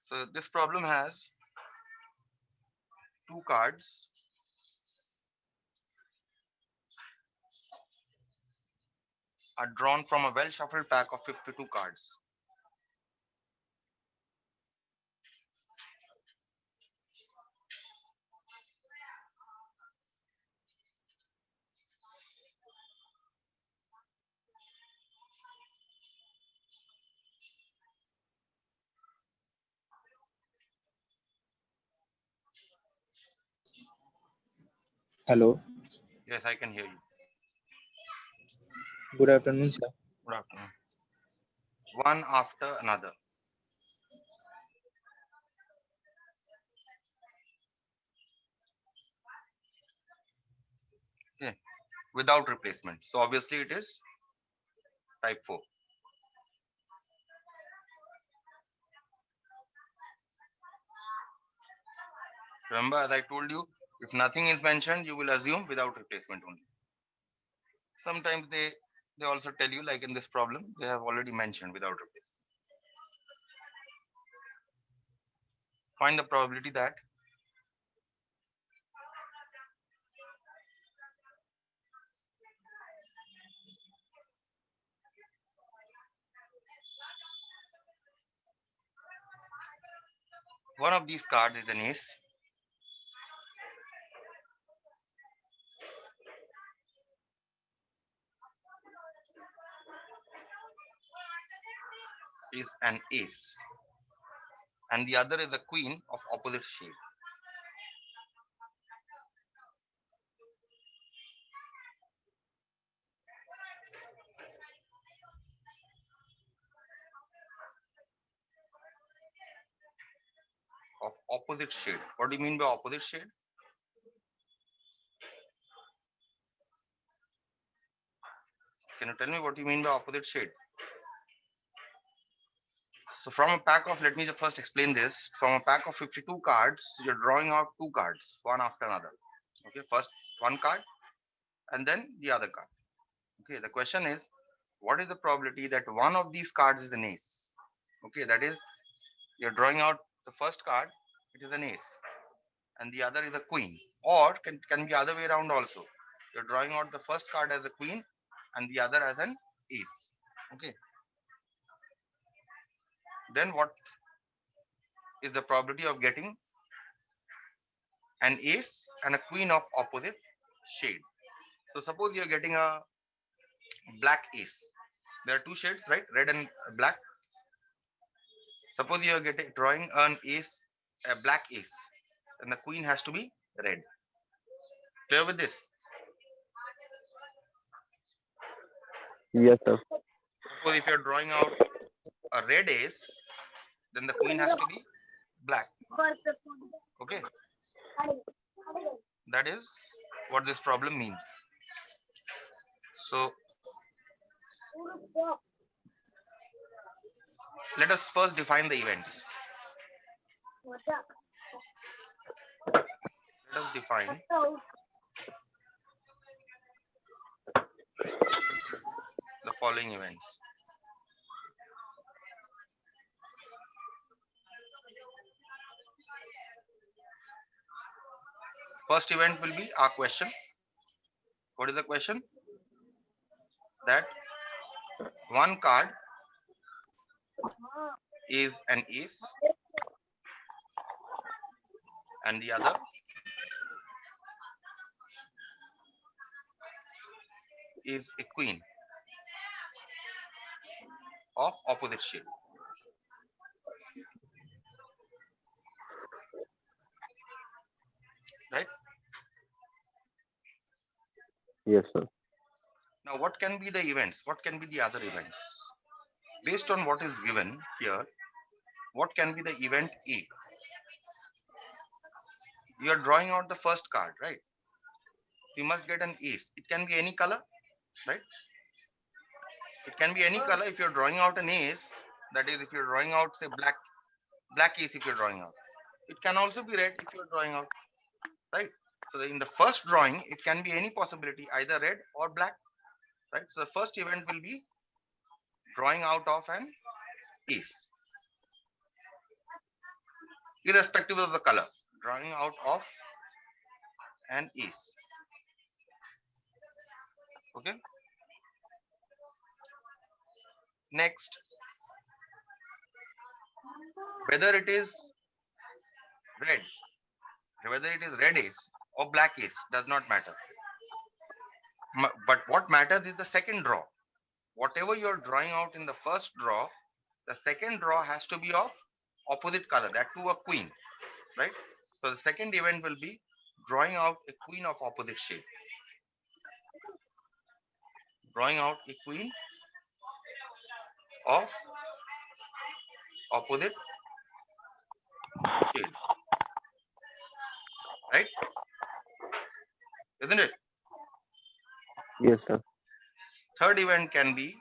So this problem has two cards are drawn from a well shuffled pack of 52 cards. Hello, Yes, I can hear you. good afternoon, sir. Good afternoon. One after another. Okay. Without replacement. So obviously it is type 4. Remember, as I told you, if nothing is mentioned, you will assume without replacement only. Sometimes they also tell you, like in this problem, they have already mentioned without replacement. Find the probability that one of these cards is an ace, is an ace, and the other is a queen of opposite shade. Of opposite shade. What do you mean by opposite shade? Can you tell me what you mean by opposite shade? So from a pack of, let me just first explain this. From a pack of 52 cards, you're drawing out two cards, one after another. Okay, first one card and then the other card. Okay, the question is, what is the probability that one of these cards is an ace? Okay, that is, you're drawing out the first card, it is an ace, and the other is a queen. Or can be other way around also. You're drawing out the first card as a queen and the other as an ace. Okay, then what is the probability of getting an ace and a queen of opposite shade? So suppose you're getting a black ace. There are two shades, right? Red and black. Suppose you are getting drawing an ace, a black ace, and the queen has to be red. Clear with this? Yes, sir. Suppose if you're drawing out a red ace, then the queen has to be black. Okay, that is what this problem means. So let us first define the events. Let us define the following events. First event will be our question. What is the question? That one card is an ace and the other is a queen of opposite shade. Right? Yes, sir. Now, what can be the events? What can be the other events? Based on what is given here, what can be the event A? You are drawing out the first card, right? You must get an ace. It can be any color, right? It can be any color. If you're drawing out an ace, that is, if you're drawing out, say, black ace, if you're drawing out, it can also be red if you're drawing out, right? So in the first drawing, it can be any possibility, either red or black, right? So the first event will be drawing out of an ace. irrespective of the color, drawing out of an ace. Okay. Next, whether it is red, whether it is red ace or black ace does not matter. But what matters is the second draw. Whatever you're drawing out in the first draw, the second draw has to be of opposite color, that too a queen, right? So the second event will be drawing out a queen of opposite shade. Drawing out a queen of opposite shade, right? Isn't it? Yes, sir. Third event can be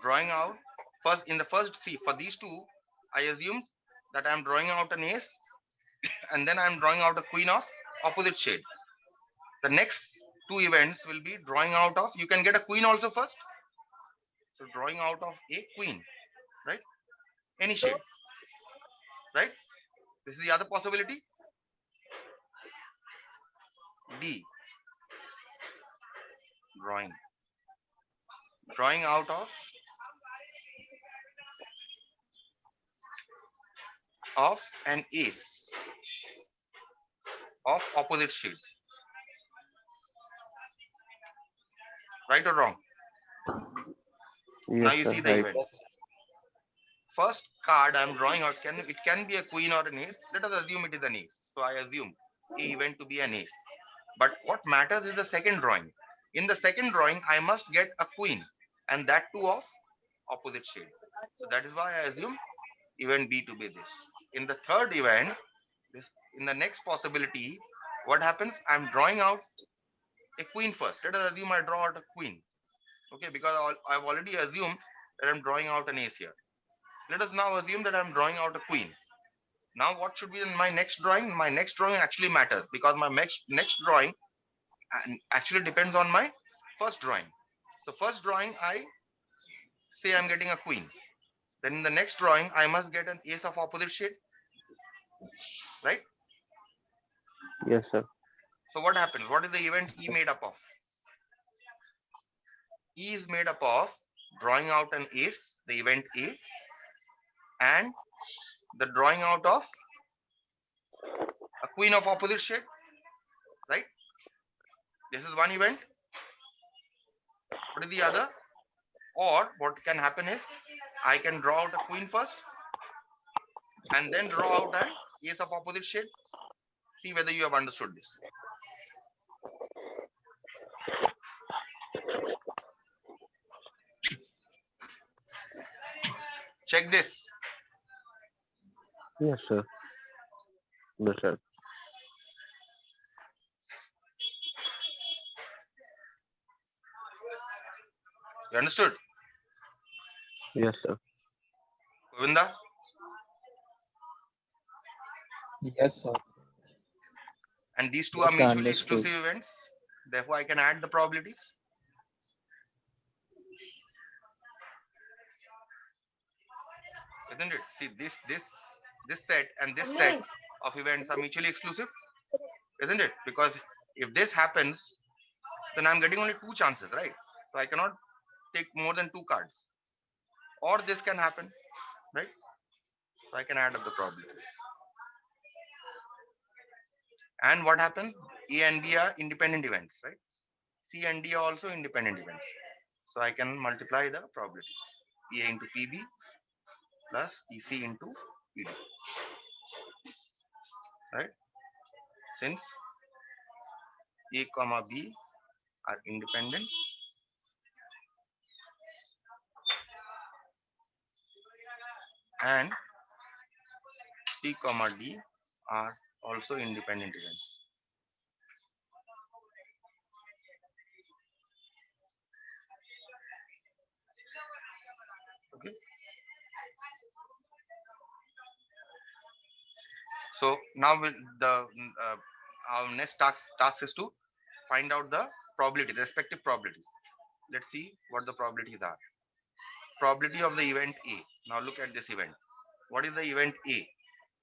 drawing out first in the first. See, for these two, I assume that I'm drawing out an ace and then I'm drawing out a queen of opposite shade. The next two events will be drawing out of, you can get a queen also first. So drawing out of a queen, right? Any shade, right? This is the other possibility. D, drawing out of an ace of opposite shade. Right or wrong? Now Yes, you sir. see the Right. events. First card I'm drawing out, it can be a queen or an ace. Let us assume it is an ace. So I assume a event to be an ace. But what matters is the second drawing. In the second drawing, I must get a queen, and that too of opposite shade. So that is why I assume event B to be this. In the third event, this in the next possibility, what happens? I'm drawing out a queen first. Let us assume I draw out a queen. Okay, because I've already assumed that I'm drawing out an ace here. Let us now assume that I'm drawing out a queen. Now what should be in my next drawing? My next drawing actually matters because my next drawing actually depends on my first drawing. So first drawing, I say I'm getting a queen. Then in the next drawing, I must get an ace of opposite shade, right? Yes, sir. So what happens? What is the event E made up of? E is made up of drawing out an ace, the event A, and the drawing out of a queen of opposite shade, right? This is one event. What is the other? Or what can happen is I can draw out a queen first and then draw out an ace of opposite shade. See whether you have understood this. Check this. Yes, sir. Yes, sir. You understood? Yes, sir. Govinda? Yes, sir. And these two Yes, are sir, mutually understood. exclusive events. Therefore, I can add the probabilities. Isn't it? See, this set and this set of events are mutually exclusive, isn't it? Because if this happens, then I'm getting only two chances, right? So I cannot take more than two cards. Or this can happen, right? So I can add up the probabilities. And what happens? A and B are independent events, right? C and D are also independent events. So I can multiply the probabilities. A into PB plus EC into PD, right? Since A comma B are independent, and C comma D are also independent events. Okay. So now our next task is to find out the probability, respective probabilities. Let's see what the probabilities are. Probability of the event A. Now look at this event. What is the event A?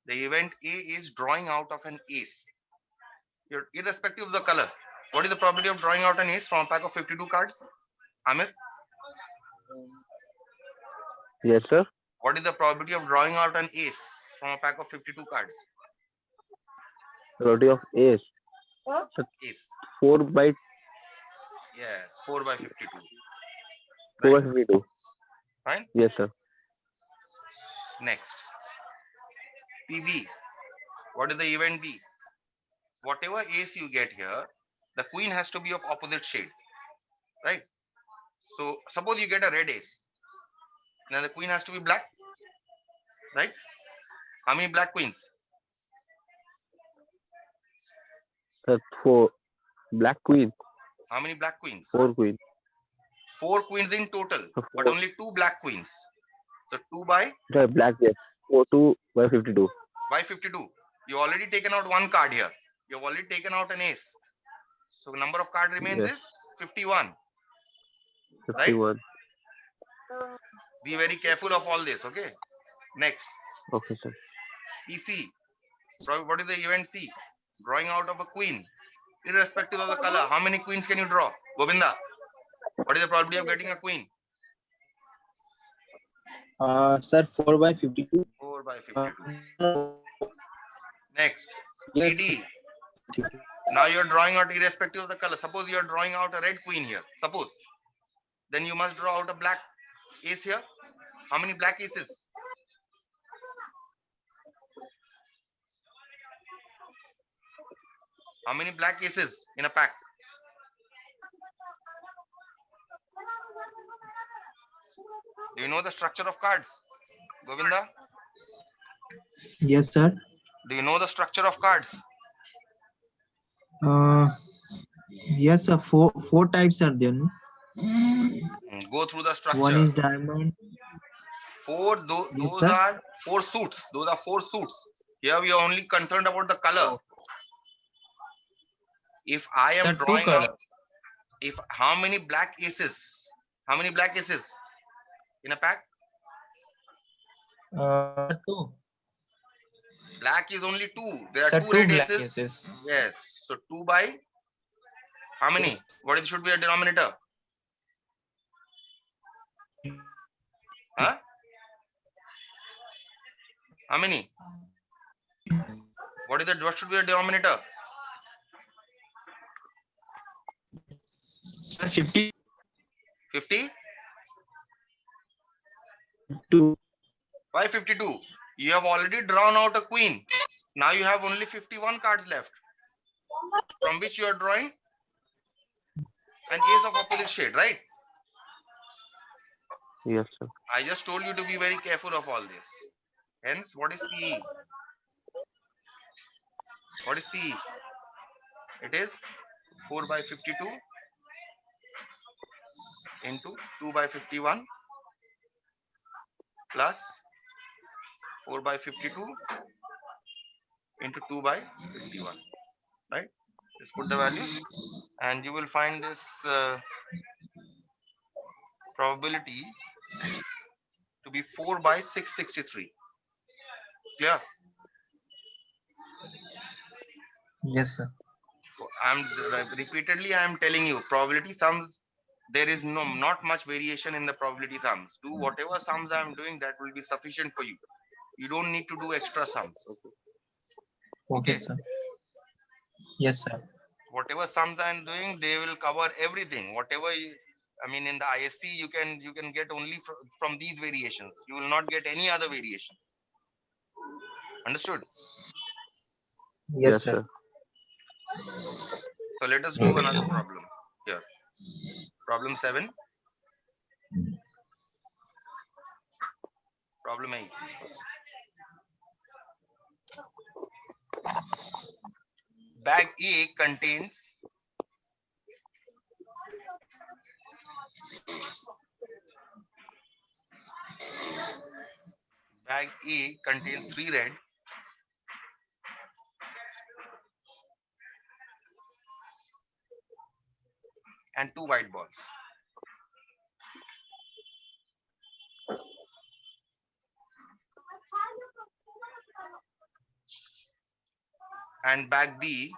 The event A is drawing out of an ace. Irrespective of the color. What is the probability of drawing out an ace from a pack of 52 cards? Amir, Yes, sir. what is the probability of drawing out an ace from a pack of 52 cards? Probability of ace. Ace. 4 by Yes, 4 by 52. 4 Right. by 52. Fine. Yes, sir. Next. PB. What is the event B? Whatever ace you get here, the queen has to be of opposite shade. Right. So suppose you get a red ace. Now the queen has to be black. Right. How many black queens? 4 black queen. How many black queens? 4 queen. 4 queens in total, but 4 only 2 black queens. So 2 by black, yes. 2 by 52. 52. You already taken out one card here. You've already taken out an ace. So number of card remains Yes. is 51. 51. Be very careful of all this. Okay. Next, Okay, sir. PC. What is the event C? Drawing out of a queen. Irrespective of the color, how many queens can you draw? Govinda, what is the probability of getting a queen? Sir, 4 by 52. 4 by 52. Next, Yes. ED. Now you're drawing out irrespective of the color. Suppose you're drawing out a red queen here. Suppose. Then you must draw out a black ace here. How many black aces? How many black aces in a pack? Do you know the structure of cards? Govinda, Yes, sir. do you know the structure of cards? Yes, sir. Four types are there. No? Go through the structure. One is diamond. Those Yes, sir. are 4 suits. Those are 4 suits. Here we are only concerned about the color. If I am Sir, drawing two out, color. if how many black aces? How many black aces in a pack? 2. Black is only 2. There are Sir, 2 two red black aces. aces. Yes. So 2 by how many? Yes. What is should be a denominator? Huh? How many? What should be a denominator? Sir, 50. 50? 2. Why 52? You have already drawn out a queen. Now you have only 51 cards left, from which you are drawing an ace of opposite shade, right? Yes, sir. I just told you to be very careful of all this. Hence, what is PE? What is PE? It is 4 by 52 into 2 by 51 plus 4 by 52 into 2 by 51, right? Just put the values and you will find this probability to be 4 by 663. Clear? Yes, sir. Repeatedly I am telling you, probability sums, there is not much variation in the probability sums. Do whatever sums I am doing, that will be sufficient for you. You don't need to do extra sums. Okay, sir. Yes, sir. Whatever sums I am doing, they will cover everything. Whatever in the ISC, you can get only from these variations. You will not get any other variation. Understood? Yes, sir. So let us do another problem here. Problem 7. Problem 8. Bag A contains Bag A contains 3 red and 2 white balls. and bag B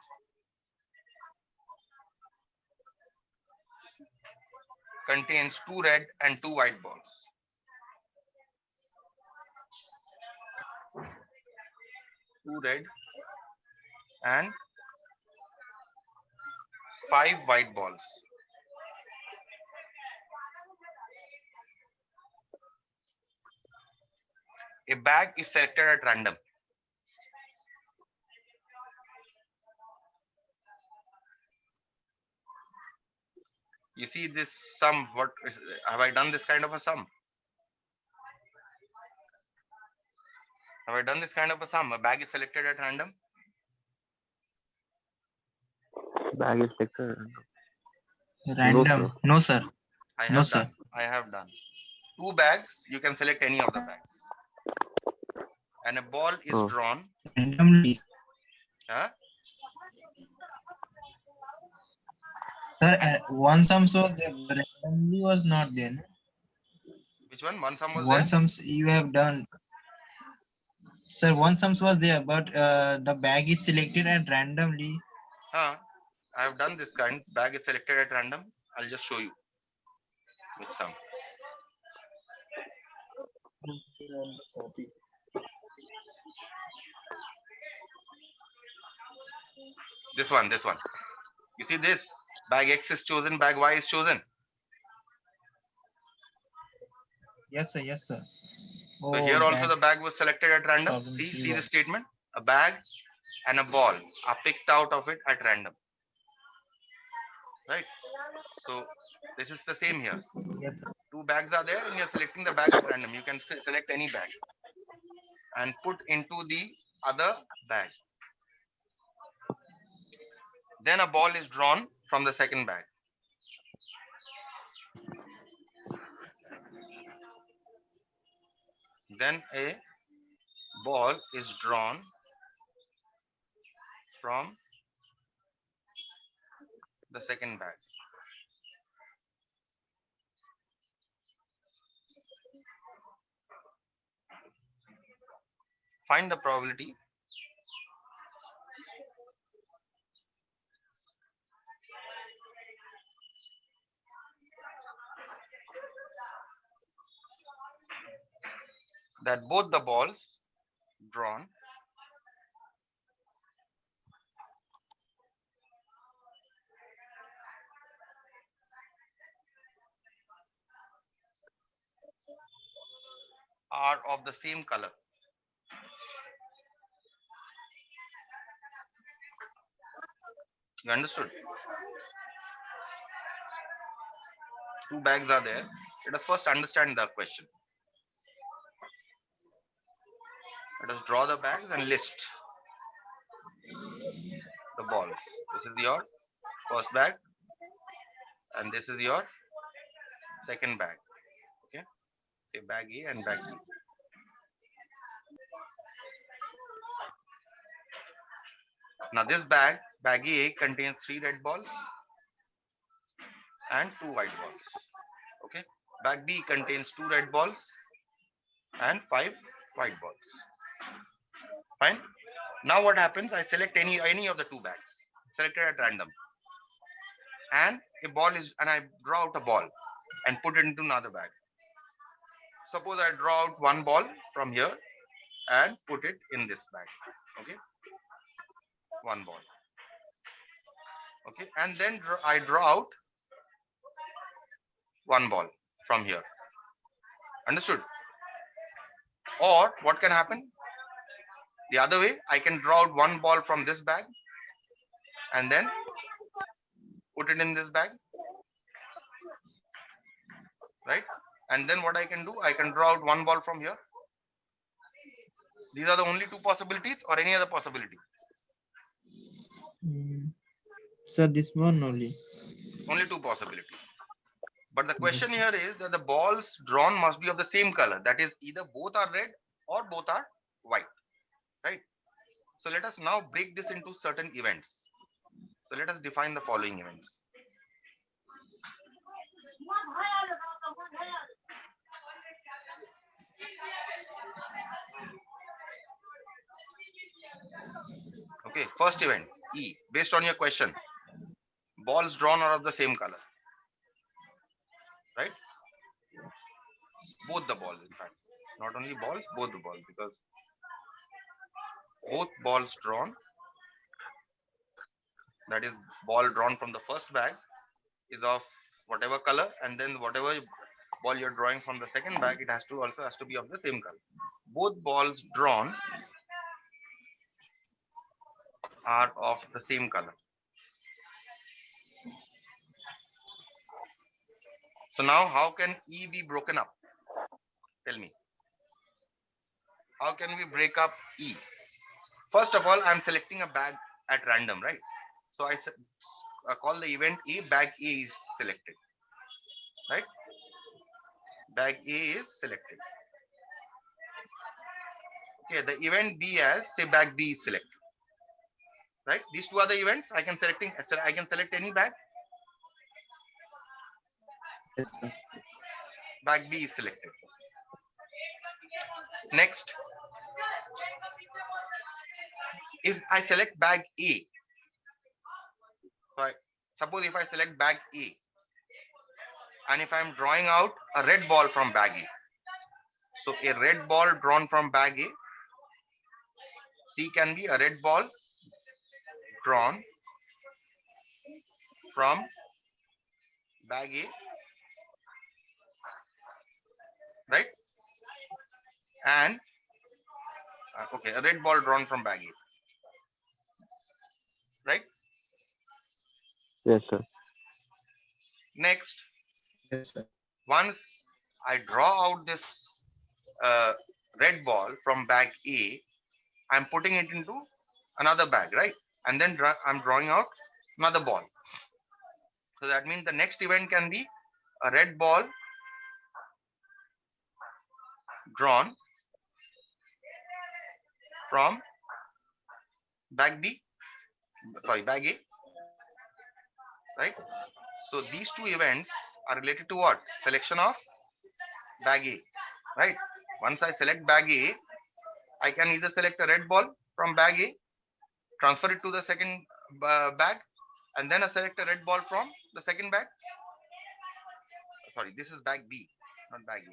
contains 2 red and 2 white balls. 2 red and 5 white balls. A bag is selected at random. You see this sum, what is, have I done this kind of a sum? Have I done this kind of a sum? A bag is selected at random. Bag is selected. Random. No, sir. I No, have sir. done. I have done. 2 bags, you can select any of the bags. And a ball is Oh. drawn. Randomly. Huh? Sir, one sums was there, but randomly was not there. No? Which one? One sum was One there? sums you have done. Sir, one sums was there, but the bag is selected at randomly. Huh? I have done this kind. Bag is selected at random. I'll just show you which sum. This one, this one. You see this? Bag X is chosen, bag Y is chosen. Yes, sir. Yes, sir. So here also the bag was selected at random. See the statement? A bag and a ball are picked out of it at random. Right? So this is the same here. Yes, sir. 2 bags are there and you're selecting the bag at random. You can select any bag and put into the other bag. Then a ball is drawn from the second bag. Then a ball is drawn from the second bag. Find the probability that both the balls drawn are of the same color. You understood? 2 bags are there. Let us first understand the question. Let us draw the bags and list the balls. This is your first bag and this is your second bag. Okay, say bag A and bag B. Now this bag A contains 3 red balls and 2 white balls. Okay, bag B contains 2 red balls and 5 white balls. Fine. Now what happens? I select any of the 2 bags selected at random, and I draw out a ball and put it into another bag. Suppose I draw out one ball from here and put it in this bag. Okay, one ball. Okay, and then I draw out one ball from here. Understood? Or what can happen? The other way, I can draw out one ball from this bag and then put it in this bag. Right? And then what I can do, I can draw out one ball from here. These are the only 2 possibilities or any other possibility? Sir, this one only. Only 2 possibilities. But the question here is that the balls drawn must be of the same color. That is, either both are red or both are white. Right? So let us now break this into certain events. So let us define the following events. Okay, first event, E, based on your question, balls drawn are of the same color, right? Both the balls, in fact, not only balls, both the balls, because both balls drawn, that is ball drawn from the first bag, is of whatever color, and then whatever ball you're drawing from the second bag, it also has to be of the same color. Both balls drawn are of the same color. So now how can E be broken up? Tell me. How can we break up E? First of all, I'm selecting a bag at random, right? So I call the event A, bag A is selected, right? Bag A is selected. Okay, the event B as, say, bag B is selected, right? These two are the events. I can select any bag. Yes, sir. Bag B is selected. Next, if I select bag A, so suppose if I select bag A, and if I'm drawing out a red ball from bag A, so a red ball drawn from bag A, C can be a red ball drawn from bag A, right? And okay, a red ball drawn from bag A, right? Yes, sir. Next, Yes, sir. once I draw out this red ball from bag A, I'm putting it into another bag, right? And then I'm drawing out another ball. So that means the next event can be a red ball drawn from bag B, sorry, bag A, right? So these two events are related to what? Selection of bag A, right? Once I select bag A, I can either select a red ball from bag A, transfer it to the second bag, and then I select a red ball from the second bag. Sorry, this is bag B, not bag A.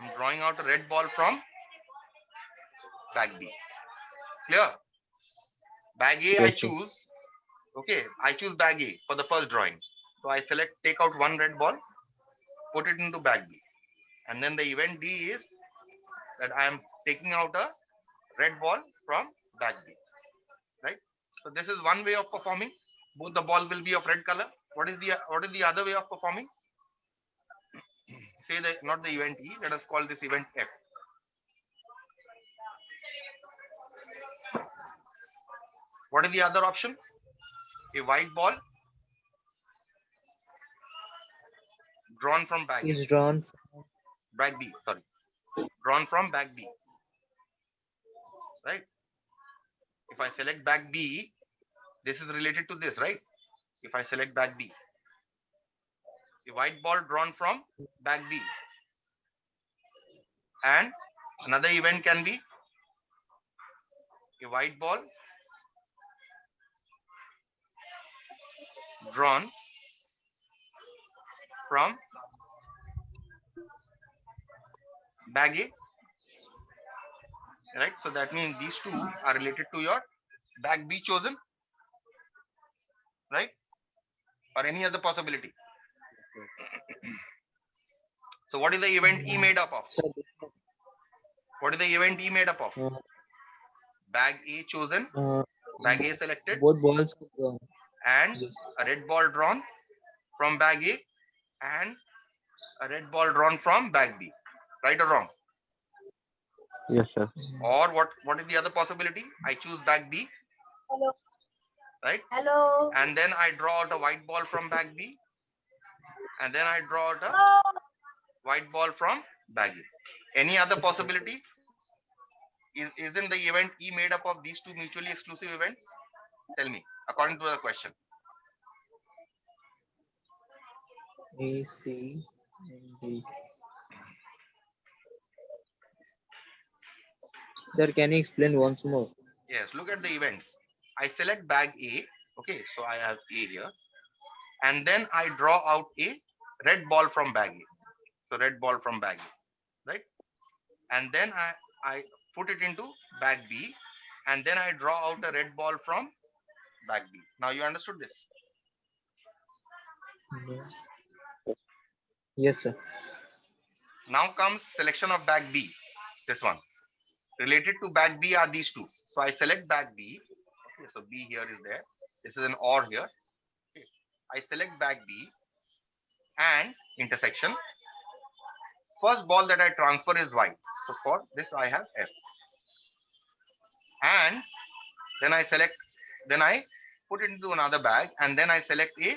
I'm drawing out a red ball from bag B. Clear? Bag A, I Yes, sir. choose. Okay, I choose bag A for the first drawing. So I take out one red ball, put it into bag B. And then the event D is that I am taking out a red ball from bag B, right? So this is one way of performing. Both the ball will be of red color. What is the other way of performing? Say that not the event E, let us call this event F. What is the other option? A white ball drawn from bag A. Is drawn. Bag B, sorry. Drawn from bag B. Right? If I select bag B, this is related to this, right? If I select bag B, a white ball drawn from bag B. And another event can be a white ball drawn from bag A, right? So that means these two are related to your bag B chosen, right? Or any other possibility. So what is the event E made up of? Sir, What is the event E made up of? Bag A chosen, bag A selected, both balls are drawn. and Yes. a red ball drawn from bag A, and a red ball drawn from bag B. Right or wrong? Yes, sir. Or what is the other possibility? I choose bag B, Hello. right? Hello. And then I draw out a white ball from bag B, and then I draw out a Hello. white ball from bag A. Any other possibility? Isn't the event E made up of these two mutually exclusive events? Tell me, according to the question. A, C, and D. Sir, can you explain once more? at the events. I select bag A. Okay, so I have A here. And then I draw out a red ball from bag A. So red ball from bag A, right? And then I put it into bag B. And then I draw out a red ball from bag B. Now you understood this? Yes, sir. Now comes selection of bag B. This one. Related to bag B are these two. So I select bag B. Okay, so B here is there. This is an OR here. Okay. I select bag B and intersection. First ball that I transfer is white. So for this I have F. And then I put it into another bag and then I select a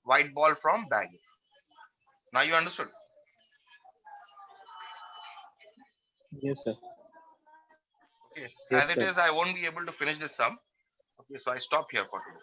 white ball from bag A. Now you understood? Yes, sir. Okay. Yes, As it sir. is, I won't be able to finish this sum. Okay, so I stop here for today.